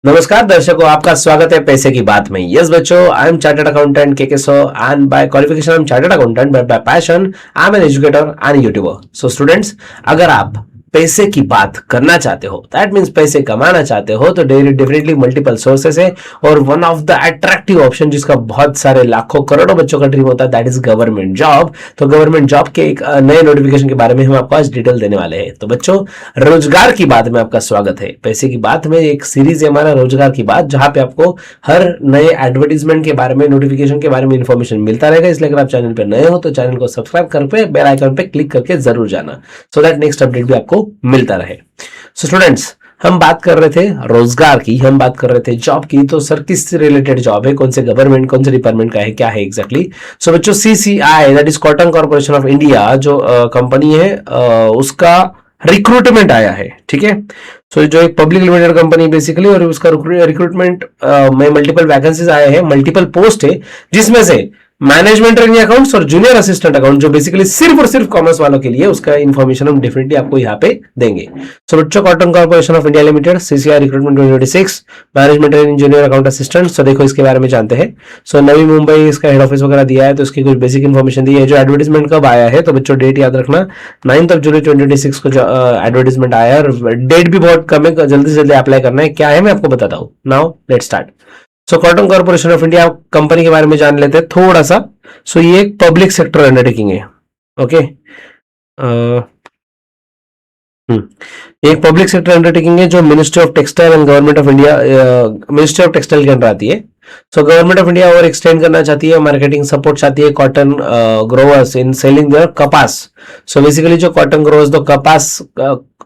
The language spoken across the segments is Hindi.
नमस्कार दर्शकों, आपका स्वागत है पैसे की बात में। यस बच्चों, आई एम चार्टर्ड अकाउंटेंट के so and by qualification I am chartered accountant, but by passion I am an educator and YouTuber. So students, अगर आप पैसे की बात करना चाहते हो, दैट मीन्स पैसे कमाना चाहते हो, तो डेफिनेटली मल्टीपल सोर्सेस है और one of the attractive option जिसका बहुत सारे लाखों करोड़ों बच्चों का ड्रीम होता है, दैट इज गवर्नमेंट जॉब। तो गवर्नमेंट जॉब के एक नए नोटिफिकेशन के बारे में हम आपको आज डिटेल देने वाले हैं। तो बच्चों, रोजगार की बात में आपका स्वागत है। पैसे की बात में एक सीरीज है हमारा रोजगार की बात, जहां पे आपको हर नए एडवर्टीजमेंट के बारे में, नोटिफिकेशन के बारे में इंफॉर्मेशन मिलता रहेगा। इसलिए अगर आप चैनल पर नए हो तो चैनल को सब्सक्राइब करके बेल आइकन पे क्लिक करके जरूर जाना, सो दैट नेक्स्ट अपडेट भी आपको मिलता रहे। सो स्टूडेंट्स, हम बात कर रहे थे रोजगार की, हम बात कर रहे थे जॉब की। तो सर, किस रिलेटेड जॉब है, कौन से गवर्नमेंट, कौन से डिपार्टमेंट का है, क्या है एग्जैक्टली? सो बच्चों, CCI that is cotton corporation of India जो कंपनी है, उसका रिक्रूटमेंट आया है। ठीक है, सो जो एक पब्लिक लिमिटेड कंपनी बेसिकली, और उसका रिक्रूटमेंट में मल्टीपल वैकेंसीज आए हैं, मल्टीपल पोस्ट है, जिसमें से मैनेजमेंट ट्रेनिंग अकाउंट्स और जूनियर असिस्टेंट अकाउंट, जो बेसिकली सिर्फ और सिर्फ कॉमर्स वालों के लिए, उसका इन्फॉर्मेशन हम डेफिनेटली आपको यहाँ पे देंगे। सो बच्चों, cotton corporation of India limited, CCI recruitment 2026, management training junior account assistant. So देखो, इसके बारे में जानते हैं। सो नवी मुंबई इसका हेड ऑफिस वगैरह दिया है, तो इसकी कुछ बेसिक इन्फॉर्मेशन दी है। जो एडवर्टीजमेंट कब आया है, तो बच्चों डेट याद रखना, 9 जुलाई 2026 को एडवर्टीजमेंट आया है, और डेट भी बहुत कम है, जल्दी से जल्दी अप्लाई करना है। क्या है मैं आपको बताता हूँ। Now let's start. So cotton corporation of India company के बारे में जान लेते हैं थोड़ा सा। सो ये एक पब्लिक सेक्टर अंडरटेकिंग है। ओके, एक पब्लिक सेक्टर अंडरटेकिंग है जो ministry of textile and government of India, ministry of textile के अंडर आती है। सो गवर्नमेंट ऑफ इंडिया और एक्सटेंड करना चाहती है, मार्केटिंग सपोर्ट चाहती है cotton growers in selling their कपास। सो बेसिकली जो कॉटन ग्रोवर्स तो कपास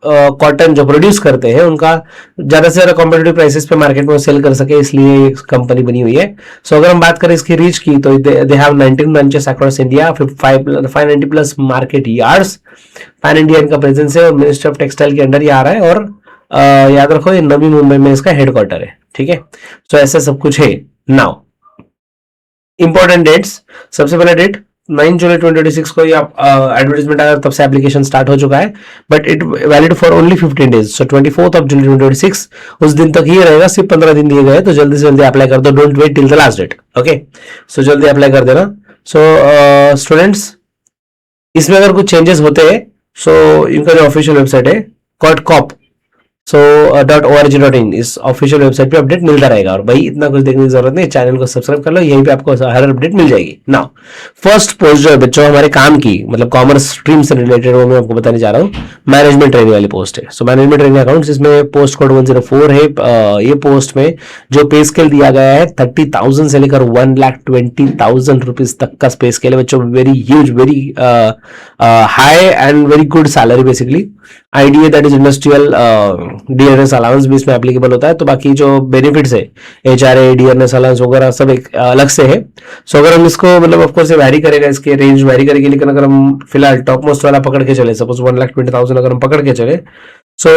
कॉटन जो प्रोड्यूस करते हैं, उनका ज्यादा से ज्यादा कॉम्पिटिटिव प्राइसेस पे मार्केट में सेल कर सके, इसलिए कंपनी बनी हुई है। सो अगर हम बात करें इसकी रीच की, तो they have 19 branches across India, 590 plus market yards, pan India इनका प्रेजेंस है, और मिनिस्ट्री ऑफ टेक्सटाइल के अंडर ये आ रहा है। और याद रखो, ये नवी मुंबई में इसका हेडक्वार्टर है। ठीक है, सो ऐसा सब कुछ है। नाउ इंपॉर्टेंट डेट्स, सबसे पहला डेट 9 जुलाई 2026 को एडवर्टाइजमेंट आया, तब से एप्लीकेशन स्टार्ट हो चुका है, but it valid for only 15 days. So 24 जुलाई 2026 उस दिन तक ही रहेगा, सिर्फ 15 दिन दिए गए, तो जल्दी से जल्दी अप्लाई कर दो, don't wait till the last date. Okay, so जल्दी अप्लाई कर देना। सो स्टूडेंट्स, इसमें अगर कुछ चेंजेस होते हैं, सो इनका जो ऑफिशियल वेबसाइट है कॉटकॉप .org.in, इस ऑफिशियल वेबसाइट पे अपडेट मिलता रहेगा। और भाई इतना कुछ देखने की जरूरत नहीं, चैनल को सब्सक्राइब कर लो, यहीं पे आपको हर अपडेट मिल जाएगी। नाउ फर्स्ट पोस्ट जो है बच्चों हमारे काम की, मतलब कॉमर्स स्ट्रीम से रिलेटेड, वो मैं आपको बताने जा रहा हूँ, मैनेजमेंट ट्रेनिंग वाली पोस्ट है। सो मैनेजमेंट ट्रेनिंग अकाउंट्स, इसमें पोस्ट कोड 104 है। ये पोस्ट में जो पे स्केल दिया गया है 30,000 से लेकर 1,20,000 रुपीज तक का पे स्केल है बच्चों। Very huge, very high and very good salary basically. IDA that is industrial DRS allowance भी इसमें एप्लीकेबल होता है। तो बाकी जो बेनिफिट्स है, एचआरए, डीआरएस अलाउंस वगैरह सब एक अलग से है। सो अगर हम इसको, मतलब ऑफकोर्स ये वैरी करेगा, इसके रेंज वैरी करेगी, लेकिन अगर हम फिलहाल टॉप मोस्ट वाला पकड़ के चले, सपोज 1,20,000 अगर हम पकड़ के चले, सो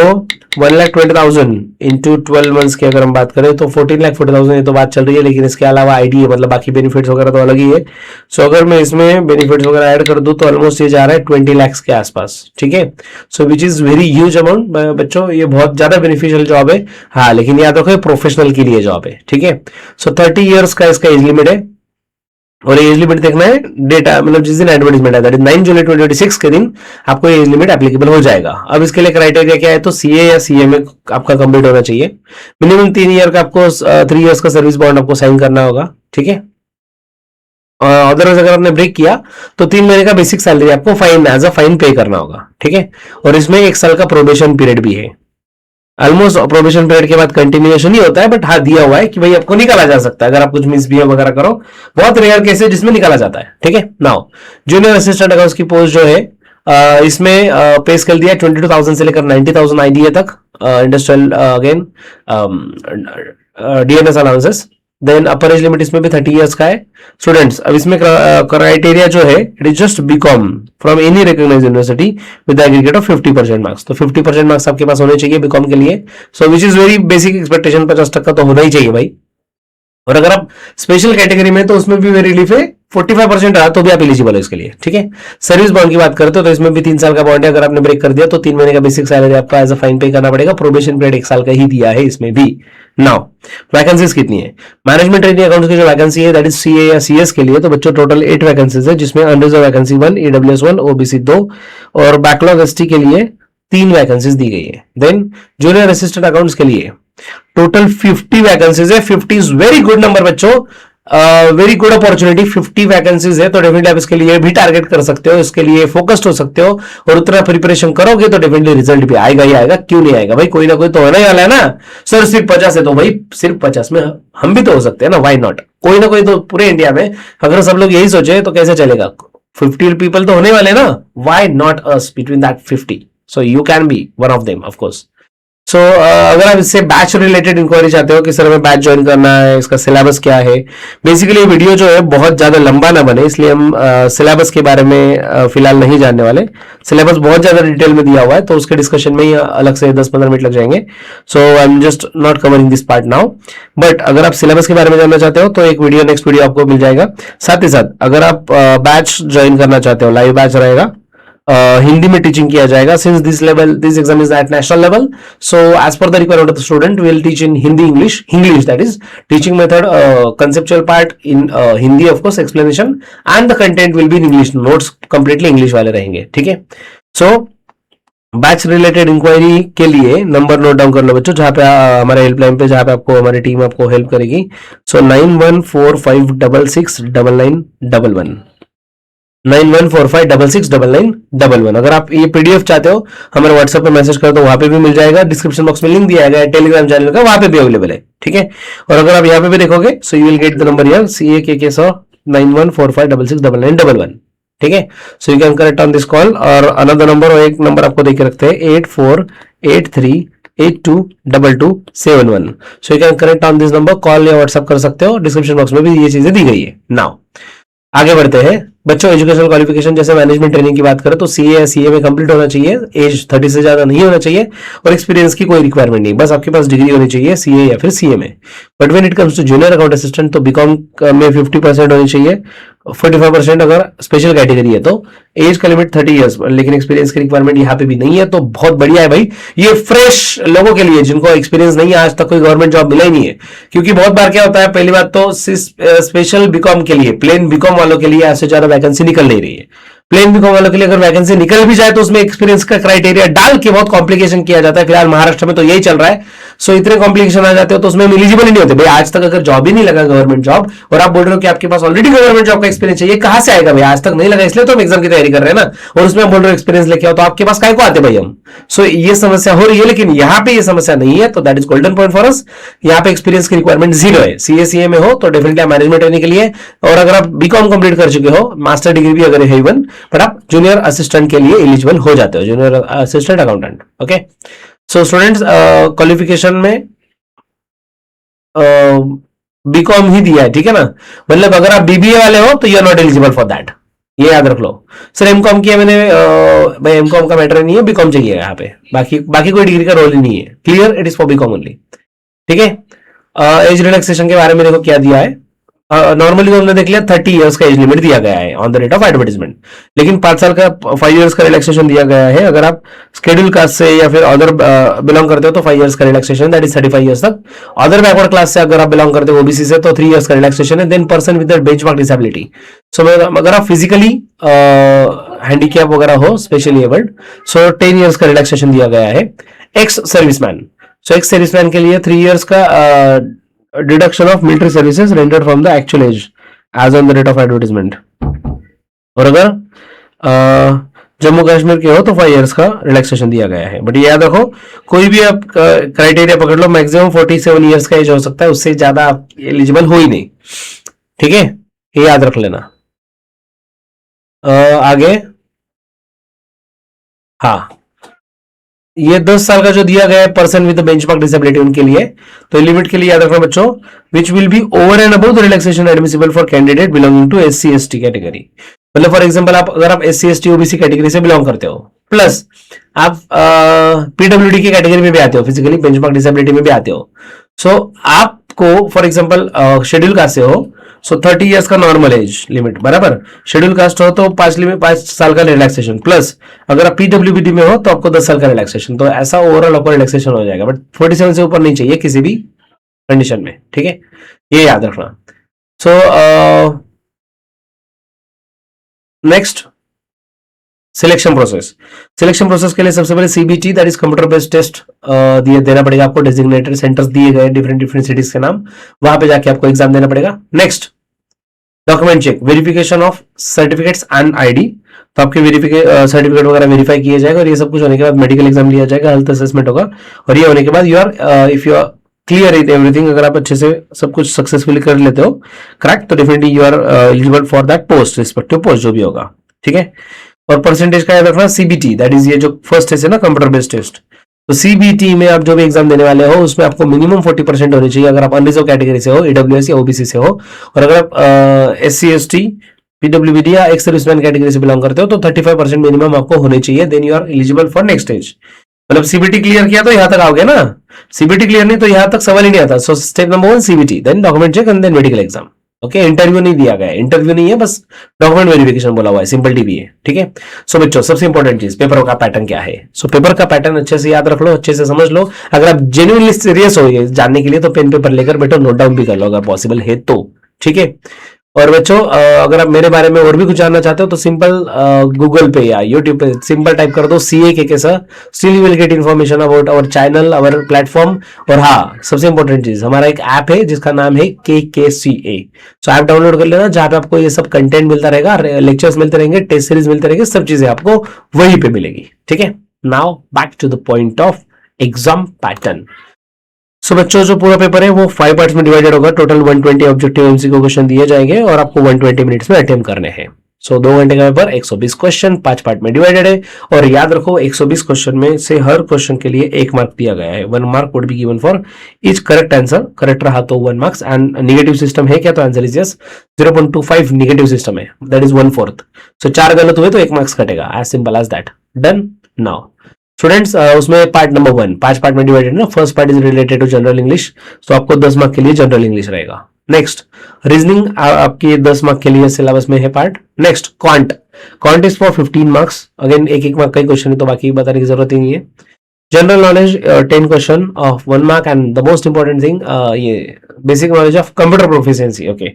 1,20,000 इंटू 12 मंथ्स की अगर हम बात करें, तो 14,40,000 ये तो बात चल रही है, लेकिन इसके अलावा आईडी है, मतलब बाकी बेनिफिट्स वगैरह तो अलग ही है। सो अगर मैं इसमें बेनिफिट्स वगैरह ऐड कर दूं, तो ऑलमोस्ट ये जा रहा है 20 लाख के आसपास। ठीक है, so which is very huge amount बच्चों, ये बहुत ज्यादा बेनिफिशियल जॉब है। हाँ, लेकिन याद रखो प्रोफेशनल के लिए जॉब है। ठीक है, सो 30 ईयर्स का इसका एज लिमिट है, और एज लिमिट देखना है डेटा, मतलब जिस दिन एडवर्टाइजमेंट है, दैट इज 9 जुलाई 2026 के दिन आपको एज लिमिट एप्लीकेबल हो जाएगा। अब इसके लिए क्राइटेरिया क्या है, तो सीए या सीएमए आपका कंप्लीट होना चाहिए, मिनिमम 3 ईयर का आपको 3 ईयर्स का सर्विस बॉन्ड आपको साइन करना होगा। ठीक है, अदरवाइज अगर आपने ब्रेक किया तो 3 महीने का बेसिक सैलरी आपको फाइन, एज अ फाइन पे करना होगा। ठीक है, और इसमें 1 साल का प्रोबेशन पीरियड भी है। ऑलमोस्ट प्रोबेशन पीरियड के बाद कंटिन्यूएशन ही होता है, बट हाँ दिया हुआ है कि भाई आपको निकाला जा सकता है अगर आप कुछ मिसबिहेव वगैरह करो। बहुत रेयर केस है जिसमें निकाला जाता है। ठीक है, नाउ जूनियर असिस्टेंट अकाउंट्स की पोस्ट जो है, इसमें पे स्केल दिया 22,000 से लेकर 90,000 आईडीए तक, industrial again DNS allowances. Then upper age limit इसमें भी 30 इयर्स का है। स्टूडेंट्स, अब इसमें क्राइटेरिया जो है, it is just BCom from any recognised university with aggregate of 50% marks. तो 50% मार्क्स आपके पास होने चाहिए बीकॉम के लिए। So which is very basic expectation, 50% तो होना ही चाहिए भाई। और अगर आप स्पेशल कैटेगरी में तो उसमें भी रिलीफ है 45% रहा तो भी आप एलिजिबल हो इसके लिए, ठीक है। सर्विस बॉन्ड की बात करते हो तो इसमें भी 3 साल का बॉन्ड है, अगर आपने ब्रेक कर दिया तो 3 महीने का बेसिक सैलरी आपको एज अ फाइन पे करना पड़ेगा। प्रोबेशन पीरियड 1 साल का ही दिया है इसमें भी। नाउ वैकेंसीज कितनी है, मैनेजमेंट ट्रेनिंग अकाउंट्स की जो वैकेंसी है दैट इज सीए या सीएस के लिए, तो बच्चों टोटल 8 वैकेंसीज है, जिसमें अनरिजर्व वैकेंसी 1, ईडब्ल्यूएस 1, ओबीसी 2 और बैकलॉग एसटी के लिए 3 वैकेंसीज दी गई है। देन जूनियर असिस्टेंट अकाउंट्स के लिए टोटल 50 वैकेंसीज है। 50 इज वेरी गुड नंबर बच्चों, वेरी गुड अपॉर्चुनिटी। 50 वैकेंसीज है तो डेफिनेटली आप इसके लिए भी टारगेट कर सकते हो, इसके लिए फोकस्ड हो सकते हो और उतना प्रिपरेशन करोगे तो डेफिनेटली रिजल्ट भी आएगा ही आएगा। क्यों नहीं आएगा भाई, कोई ना कोई तो होने वाला है ना। सर सिर्फ 50 है तो भाई सिर्फ 50 में हम भी तो हो सकते हैं ना, व्हाई नॉट। कोई ना कोई तो पूरे इंडिया में अगर सब लोग यही सोचे तो कैसे चलेगा। 50 पीपल तो होने वाले ना, why not us between that 50। So you can be one of them of course. So अगर आप इससे बैच रिलेटेड इंक्वायरी चाहते हो कि सर हमें बैच ज्वाइन करना है, इसका सिलेबस क्या है, बेसिकली वीडियो जो है बहुत ज्यादा लंबा ना बने इसलिए हम सिलेबस के बारे में फिलहाल नहीं जानने वाले। सिलेबस बहुत ज्यादा डिटेल में दिया हुआ है तो उसके डिस्कशन में ही अलग से 10-15 मिनट लग जाएंगे। So I am just not covering this part now. But अगर आप सिलेबस के बारे में जानना चाहते हो तो एक वीडियो नेक्स्ट वीडियो आपको मिल जाएगा। साथ ही साथ अगर आप बैच ज्वाइन करना चाहते हो, लाइव बैच रहेगा, हिंदी में टीचिंग किया जाएगा। Since this exam is at national level, so as per the requirement of the student will teach in Hindi English that is teaching method, conceptual part in Hindi of course, explanation and the content will be in English, notes completely English वाले रहेंगे, ठीक है। सो बैच रिलेटेड इंक्वायरी के लिए नंबर नोट डाउन कर लो बच्चों, जहां पे हमारे हेल्पलाइन पे जहां पे आपको हमारी टीम आपको हेल्प करेगी। सो 9145669911 9145669911। अगर आप ये पीडीएफ चाहते हो हमारे व्हाट्सएप पे मैसेज कर दो, वहां पे भी मिल जाएगा। डिस्क्रिप्शन बॉक्स में लिंक दिया गया है टेलीग्राम चैनल का, वहां पे भी अवेलेबल है, ठीक है। और अगर आप यहाँ पे भी देखोगे so you will get the number here CAKK 9145669911, ठीक है। सो you can connect on this call. और अनदर नंबर, और एक नंबर आपको देके रखते हैं 8483822271। सो you can connect on this number, call या व्हाट्सएप कर सकते हो। डिस्क्रिप्शन बॉक्स में भी ये चीजें दी गई है। नाउ आगे बढ़ते हैं बच्चों। एजुकेशनल क्वालिफिकेशन जैसे मैनेजमेंट ट्रेनिंग की बात करें तो सीए या सीए में कंप्लीट होना चाहिए, एज 30 से ज्यादा नहीं होना चाहिए और एक्सपीरियंस की कोई रिक्वायरमेंट नहीं, बस आपके पास डिग्री होनी चाहिए सीए या फिर सीए में। But when it comes to junior account assistant तो बीकॉम में 50% होनी चाहिए, 45% अगर स्पेशल कैटेगरी है तो। एज का लिमिट 30 ईयर्स, लेकिन एक्सपीरियंस की रिक्वायरमेंट यहाँ पे भी नहीं है, तो बहुत बढ़िया है भाई ये फ्रेश लोगों के लिए जिनको एक्सपीरियंस नहीं है, आज तक कोई गवर्नमेंट जॉब मिला ही नहीं है। क्योंकि बहुत बार क्या होता है, पहली बात तो स्पेशल बीकॉम के लिए, प्लेन बीकॉम वालों के लिए आज से ज्यादा वैकेंसी निकल नहीं रही है। प्लेन बीकॉम वालों के लिए अगर वैकेंसी निकल भी जाए तो उसमें एक्सपीरियंस का क्राइटेरिया डाल के बहुत कॉम्प्लिकेशन किया जाता है। फिलहाल महाराष्ट्र में तो यही चल रहा है। सो इतने कॉम्प्लिकेशन आ जाते हो तो उसमें एलिजिबल ही नहीं होते भाई। आज तक अगर जॉब ही नहीं लगा गवर्नमेंट जॉब और आप बोल रहे हो कि आपके पास ऑलरेडी गवर्नमेंट जॉब का एक्सपीरियंस चाहिए, कहां से आएगा भाई? आज तक नहीं लगा इसलिए तो हम एग्जाम की तैयारी कर रहे हैं ना, और उसमें बोल रहे हो एक्सपीरियंस लेके आओ, तो आपके पास काय को आते भाई हम। सो ये समस्या हो रही है, लेकिन यहाँ पे ये समस्या नहीं है, तो that is golden point for us. यहाँ पे एक्सपीरियंस की रिक्वायरमेंट 0 है। सीए में हो तो डेफिनेटली मैनेजमेंट ट्रेनिंग के लिए, और अगर आप बीकॉम कंप्लीट कर चुके हो, मास्टर डिग्री भी अगर है इवन, बट आप जूनियर असिस्टेंट के लिए एलिजिबल हो जाते हो, junior assistant accountant. Okay, so students qualification में बीकॉम ही दिया है, ठीक है ना। मतलब अगर आप बीबीए वाले हो तो you are not eligible for that, ये याद रख लो। सर एमकॉम किया मैंने, भाई एमकॉम का मैटर नहीं है, बीकॉम चाहिए यहाँ पे, बाकी कोई डिग्री का रोल ही नहीं है। Clear, it is for BCom only, ठीक है। एज रिलैक्सेशन के बारे में देखो क्या दिया है। नॉर्मली हमने देख लिया 30 इयर्स का एज लिमिट दिया गया है on the rate of advertisement, लेकिन 5 साल का 5 इयर्स का रिलैक्सेशन दिया गया है। अगर आप स्केड्यूल कास्ट से या फिर अदर बिलोंग करते हो तो 5 इयर्स का रिलैक्सेशन, दैट इज 35 इयर्स तक। अदर बैकवर्ड क्लास से अगर आप बिलोंग करते हो ओबीसी से तो 3 इयर्स का रिलैक्सेशन है। Then person with benchmark disability, so अगर आप फिजिकली हैंडीकैप वगैरह हो, स्पेशली एबल्ड, सो 10 इयर्स का रिलैक्सेशन दिया गया है। Ex serviceman, so ex serviceman के लिए 3 इयर्स का deduction of military services rendered from the actual age age on the rate of advertisement. और अगर जम्मू कश्मीर के हो तो 5 इयर्स का रिलैक्सेशन दिया गया है। बट ये याद रखो, कोई भी आप क्राइटेरिया पकड़ लो, मैक्सिमम 47 इयर्स का एज हो सकता है, उससे ज्यादा आप एलिजिबल हो ही नहीं, ठीक है, ये याद रख लेना। आगे, हाँ, ये 10 साल का जो दिया गया है पर्सन विद बेंचमार्क डिसेबिलिटी उनके लिए, तो लिमिट के लिए याद रखना बच्चों, which will be over and above the relaxation admissible for candidate belonging to SC ST category. मतलब फॉर एग्जांपल अगर आप एससी एसटी ओबीसी कैटेगरी से बिलोंग करते हो, प्लस आप पीडब्ल्यूडी की कैटेगरी में भी आते हो, फिजिकली बेंचमार्क डिसेबिलिटी में भी आते हो, सो आप आपको फॉर एग्जांपल शेड्यूल कास्ट से हो, सो 30 इयर्स का नॉर्मल एज लिमिट बराबर, शेड्यूल कास्ट हो तो 5 साल का रिलैक्सेशन, प्लस अगर आप पीडब्ल्यूबीडी में हो तो आपको 10 साल का रिलैक्सेशन, तो ऐसा ओवरऑल आपको रिलैक्सेशन हो जाएगा, बट 47 से ऊपर नहीं चाहिए किसी भी कंडीशन में, ठीक है, ये याद रखना। So next selection process. Selection process के लिए सबसे पहले CBT that is computer based test देना पड़ेगा आपको, डेजिग्नेटेड सेंटर्स दिए गए डिफरेंट डिफरेंट सिटीज के नाम, वहां पे जाके आपको एग्जाम देना पड़ेगा। Next document check, verification of certificates and ID, तो आपके सर्टिफिकेट वगैरह वेरीफाई किया जाएगा, और ये सब कुछ होने के बाद मेडिकल एग्जाम लिया जाएगा, हेल्थ असेसमेंट होगा, और ये होने के बाद you are if you are clear it everything, अगर आप अच्छे से सब कुछ सक्सेसफुली कर लेते हो करेक्ट, तो definitely you are eligible for that post, respective post जो भी होगा, ठीक है। और परसेंटेज का याद रखना, सीबीटी दैट इज ये जो फर्स्ट टेस्ट है ना कंप्यूटर बेस्ड टेस्ट, तो सीबीटी में आप जो भी एग्जाम देने वाले हो उसमें आपको मिनिमम 40% होनी चाहिए, अगर आप अनरिजर्व कैटेगरी से हो, ईडब्ल्यूएस या ओबीसी से हो, और अगर आप एससी एसटी पीडब्ल्यूबीडी या एक्स सर्विसमैन कैटेगरी से बिलोंग करते हो तो 35% मिनिमम आपको होने चाहिए, then you are eligible for next stage. मतलब सीबीटी क्लियर किया तो यहां तक आओगे ना, सीबीटी क्लियर नहीं तो यहां तक सवाल ही नहीं आता। So step number 1 CBT, then document check and then medical exam, okay. Interview नहीं दिया गया, इंटरव्यू नहीं है, बस डॉक्यूमेंट वेरिफिकेशन बोला हुआ है, सिंपल टीबी है, ठीक है। सो बच्चों सबसे इंपॉर्टेंट चीज पेपर का पैटर्न क्या है, सो पेपर का पैटर्न अच्छे से याद रख लो, अच्छे से समझ लो, अगर आप जेन्युइनली सीरियस हो ये जानने के लिए तो पेन पेपर लेकर बैठो, नोट डाउन भी कर लो अगर पॉसिबल है तो, ठीक है। और बच्चों अगर आप मेरे बारे में और भी कुछ जानना चाहते हो तो सिंपल गूगल पे या यूट्यूब पे सिंपल टाइप कर दो CA के sir, still you will get information about our channel, our platform. और हाँ सबसे इंपॉर्टेंट चीज, हमारा एक ऐप है जिसका नाम है KKCA, सो ऐप डाउनलोड कर लेना, जहां पे आपको ये सब कंटेंट मिलता रहेगा, लेक्चर्स मिलते रहेंगे, टेस्ट सीरीज मिलते रहेंगे, सब चीजें आपको वहीं पे मिलेगी, ठीक है। Now back to the point of exam pattern. So बच्चों जो पूरा पेपर है वो 5 पार्ट्स में डिवाइडेड होगा, टोटल 120 ऑब्जेक्टिव एमसीक्यू क्वेश्चन दिए जाएंगे और आपको 120 मिनट्स में अटेम्प्ट करने हैं। सो 2 घंटे का पेपर, 120 क्वेश्चन, 5 पार्ट में डिवाइडेड है, और याद रखो 120 क्वेश्चन में से हर क्वेश्चन के लिए 1 मार्क दिया गया है, 1 Mark would be given for each correct answer, correct रहा तो 1 मार्क्स, एंड निगेटिव सिस्टम है क्या, तो answer is yes, 0.25 negative system है, दैट इज 1/4। सो 4 गलत हुए तो 1 मार्क्स कटेगा, as simple as that, done. Now students उसमें पार्ट नंबर 1 5 पार्ट में डिवाइडेड ना, first part is related to general English, तो आपको 10 मार्क के लिए जनरल इंग्लिश रहेगा। नेक्स्ट रीजनिंग आपके 10 मार्क के लिए सिलेबस में है part. Next quant is for 15 marks, again एक मार्क का ही क्वेश्चन है तो बाकी बताने की जरूरत ही नहीं है। General knowledge 10 question of 1 mark, and the most important thing ये basic knowledge of computer proficiency, okay.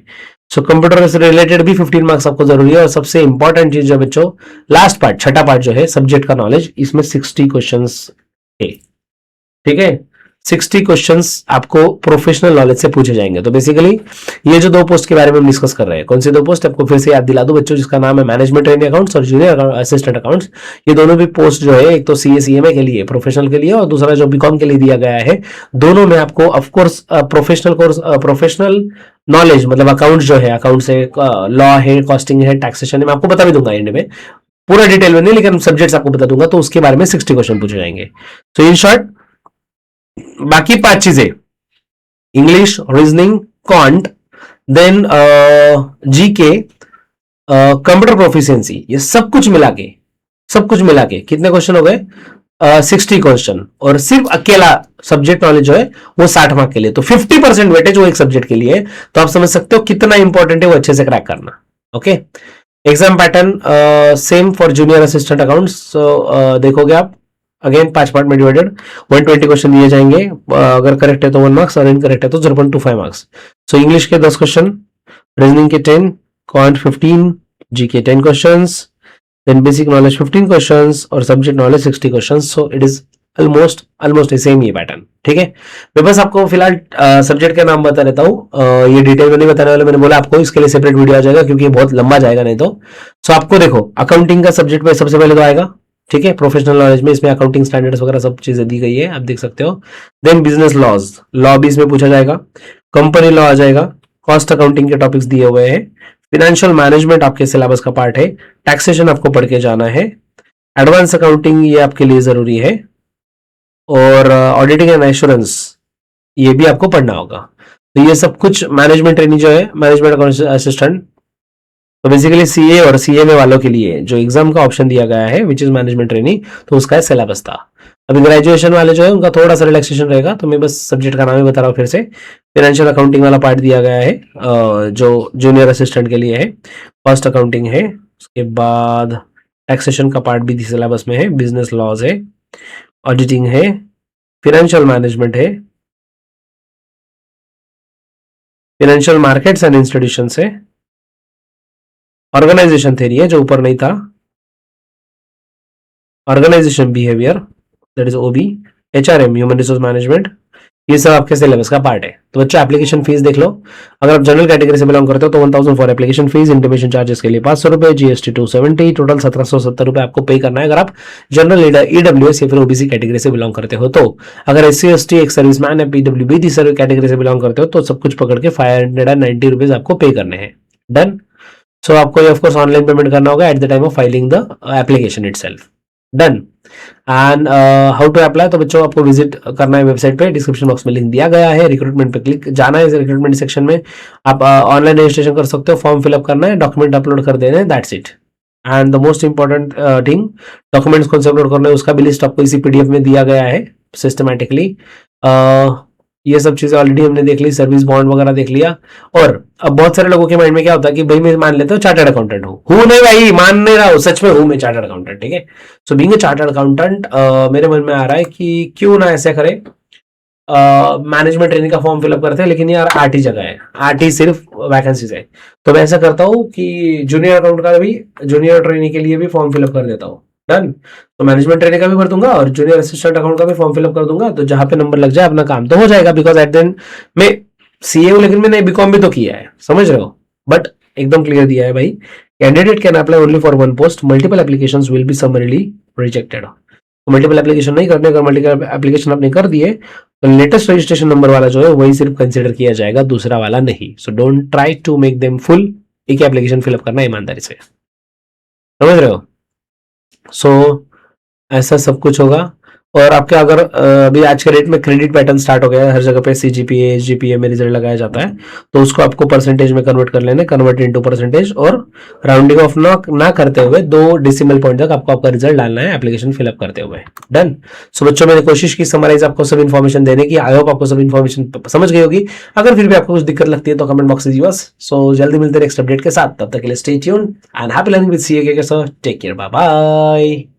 So computer से रिलेटेड भी 15 मार्क्स आपको जरूरी है, और सबसे इंपॉर्टेंट चीज जो बच्चों लास्ट पार्ट छठा पार्ट जो है सब्जेक्ट का नॉलेज, इसमें 60 क्वेश्चंस है, ठीक है। 60 क्वेश्चंस आपको प्रोफेशनल नॉलेज से पूछे जाएंगे। तो बेसिकली ये जो 2 पोस्ट के बारे में हम डिस्कस कर रहे हैं, कौन सी 2 पोस्ट आपको फिर से याद दिला दो बच्चों, जिसका नाम है मैनेजमेंट ट्रेनिंग अकाउंट्स और जूनियर असिस्टेंट अकाउंट्स। ये दोनों भी पोस्ट जो है एक तो CA/CMA के लिए प्रोफेशनल के लिए, और दूसरा जो बीकॉम के लिए दिया गया है, दोनों में आपको ऑफकोर्स प्रोफेशनल नॉलेज मतलब अकाउंट जो है, अकाउंट से लॉ है, कॉस्टिंग है, टैक्सेशन है, मैं आपको बता भी दूंगा एंड में, पूरा डिटेल में नहीं लेकिन सब्जेक्ट्स आपको बता दूंगा, तो उसके बारे में 60 क्वेश्चन पूछे जाएंगे। तो इन शॉर्ट बाकी 5 चीजें, English, reasoning, quant, then GK, computer proficiency, ये सब कुछ मिला के कितने क्वेश्चन हो गए, 60 क्वेश्चन, और सिर्फ अकेला सब्जेक्ट नॉलेज जो है वो 60 मार्क के लिए, तो 50% वेटेज वो एक सब्जेक्ट के लिए, तो आप समझ सकते हो कितना इंपॉर्टेंट है वो अच्छे से क्रैक करना, okay. Exam pattern same for junior assistant accounts, so देखोगे आप अगेन 5 पार्ट में डिवाइडेड, 120 क्वेश्चन दिए जाएंगे, अगर करेक्ट है तो 1 मार्क्स और इनकरेक्ट है तो 0.25 मार्क्स। सो इंग्लिश के 10 क्वेश्चन, रीजनिंग के 10, quant 15, GK 10 questions, then basic knowledge 15 questions और subject knowledge 60 questions. So it is almost same ये पैटर्न, ठीक है। मैं बस आपको फिलहाल सब्जेक्ट का नाम बता देता हूँ, ये डिटेल में नहीं बताने वाला, मैंने बोला आपको इसके लिए सेपरेट वीडियो आ जाएगा क्योंकि ये बहुत लंबा जाएगा नहीं तो। सो आपको देखो अकाउंटिंग का सब्जेक्ट में सबसे पहले तो आएगा, ठीक है, प्रोफेशनल नॉलेज में, इसमें अकाउंटिंग स्टैंडर्ड्स वगैरह सब चीजें दी गई है, आप देख सकते हो। देन बिजनेस लॉ भी इसमें पूछा जाएगा, कंपनी लॉ आ जाएगा, कॉस्ट अकाउंटिंग के टॉपिक्स दिए हुए हैं, फाइनेंशियल मैनेजमेंट आपके सिलेबस का पार्ट है, टैक्सेशन आपको पढ़ के जाना है, एडवांस अकाउंटिंग ये आपके लिए जरूरी है, और ऑडिटिंग एंड एश्योरेंस ये भी आपको पढ़ना होगा। तो ये सब कुछ मैनेजमेंट ट्रेनिंग जो है, मैनेजमेंट अकाउंट असिस्टेंट, तो बेसिकली सीए और सीएमए वालों के लिए जो एग्जाम का ऑप्शन दिया गया है विच इज मैनेजमेंट ट्रेनिंग, तो उसका सिलेबस था। अभी ग्रेजुएशन वाले जो है उनका थोड़ा सा रिलैक्सेशन रहेगा, तो मैं बस सब्जेक्ट का नाम ही बता रहा हूँ फिर से। फाइनेंशियल अकाउंटिंग वाला पार्ट दिया गया है जो जूनियर असिस्टेंट के लिए है। फर्स्ट अकाउंटिंग है, उसके बाद टैक्सेशन का पार्ट भी सिलेबस में है, बिजनेस लॉज है, ऑडिटिंग है, फाइनेंशियल मैनेजमेंट है, फाइनेंशियल मार्केट्स एंड इंस्टीट्यूशन है, ऑर्गेनाइजेशन थ्योरी है जो ऊपर नहीं था, organisation behaviour that is OB, HRM human resource management, ये सब आपके सिलेबस का पार्ट है। तो बच्चों एप्लीकेशन फीस देख लो। अगर आप जनरल कैटेगरी से बिलोंग करते हो तो 1000 for application fees, intimation charges के लिए 500 रुपए, जीएसटी 270, टोटल 1770 रुपए आपको पे करना है अगर आप जनरल ईडब्ल्यूएस या फिर ओबीसी कैटेगरी से बिलोंग करते हो। तो अगर एससी एसटी एक सर्विसमैन या पीडब्ल्यूबी कैटेगरी से बिलोंग करते हो तो सब कुछ पकड़ के 590 रुपीज आपको पे करने हैं। डन। सो आपको ये ऑफकोर्स ऑनलाइन पेमेंट करना होगा at the time of filing the application itself. Done. And how to apply, तो बच्चों आपको विजिट करना है वेबसाइट पे, डिस्क्रिप्शन बॉक्स में लिंक दिया गया है, रिक्रूटमेंट पे क्लिक जाना है, रिक्रूटमेंट सेक्शन में आप ऑनलाइन रजिस्ट्रेशन कर सकते हो, फॉर्म फिलअप करना है, डॉक्यूमेंट अपलोड कर देना है, that's it. And the most important thing, documents कौन से अपलोड करना है उसका भी लिस्ट आपको इसी पीडीएफ में दिया गया है सिस्टमैटिकली। ये सब चीजें ऑलरेडी हमने देख ली, सर्विस बॉन्ड वगैरह देख लिया। और अब बहुत सारे लोगों के माइंड में क्या होता है कि भाई मैं मान लेता हूँ चार्टर्ड अकाउंटेंट हूँ नहीं भाई, मान नहीं रहा हूँ, सच में हूँ मैं चार्टर्ड अकाउंटेंट, ठीक है। So being a chartered accountant मेरे मन में आ रहा है कि क्यों ना ऐसे करे, मैनेजमेंट ट्रेनिंग का फॉर्म फिलअप करते हैं लेकिन यार आरटी जगह है, आरटी सिर्फ वैकेंसीज है, तो मैं ऐसा करता हूँ कि जूनियर अकाउंट का भी, जूनियर ट्रेनिंग के लिए भी फॉर्म फिलअप कर देता हूँ। डन। तो मैनेजमेंट ट्रेनिंग का भी भर दूंगा और जूनियर असिस्टेंट अकाउंट का भी फॉर्म फिलअप कर दूंगा, तो जहां पे नंबर लग जाए अपना काम तो हो जाएगा। बिकॉज एट देन मैं सीए हूं लेकिन मैंने बीकॉम भी तो किया है, समझ रहे हो। बट एकदम क्लियर दिया है भाई, candidate can apply only for one post, multiple applications will be summarily rejected. Multiple application नहीं करने, अगर मल्टीपल एप्लीकेशन आपने कर दिए तो लेटेस्ट रजिस्ट्रेशन नंबर वाला जो है वही सिर्फ कंसिडर किया जाएगा, दूसरा वाला नहीं। So don't try to make them full, एक एप्लीकेशन फिलअप करना ईमानदारी से, समझ रहे हो। सो ऐसा सब कुछ होगा। और आपके अगर अभी आज के डेट में क्रेडिट पैटर्न स्टार्ट हो गया है, हर जगह पे सीजीपीए एसजीपीए में रिजल्ट लगाया जाता है, तो उसको आपको परसेंटेज में कन्वर्ट कर लेना, कन्वर्ट इनटू परसेंटेज, और राउंडिंग ऑफ ना करते हुए 2 डेसिमल पॉइंट तक आपको आपका रिजल्ट डालना है एप्लीकेशन फिलअप करते हुए। डन। सो बच्चों मैंने कोशिश की समराइज आपको सब इन्फॉर्मेशन देने की, आई होप आपको सब इन्फॉर्मेशन समझ गई होगी। अगर फिर भी आपको कुछ दिक्कत लगती है तो कमेंट बॉक्स में बस। सो जल्दी मिलते हैं नेक्स्ट अपडेट के साथ, तब तक के लिए stay tuned and happy learning with CA के साथ। Take care, bye bye.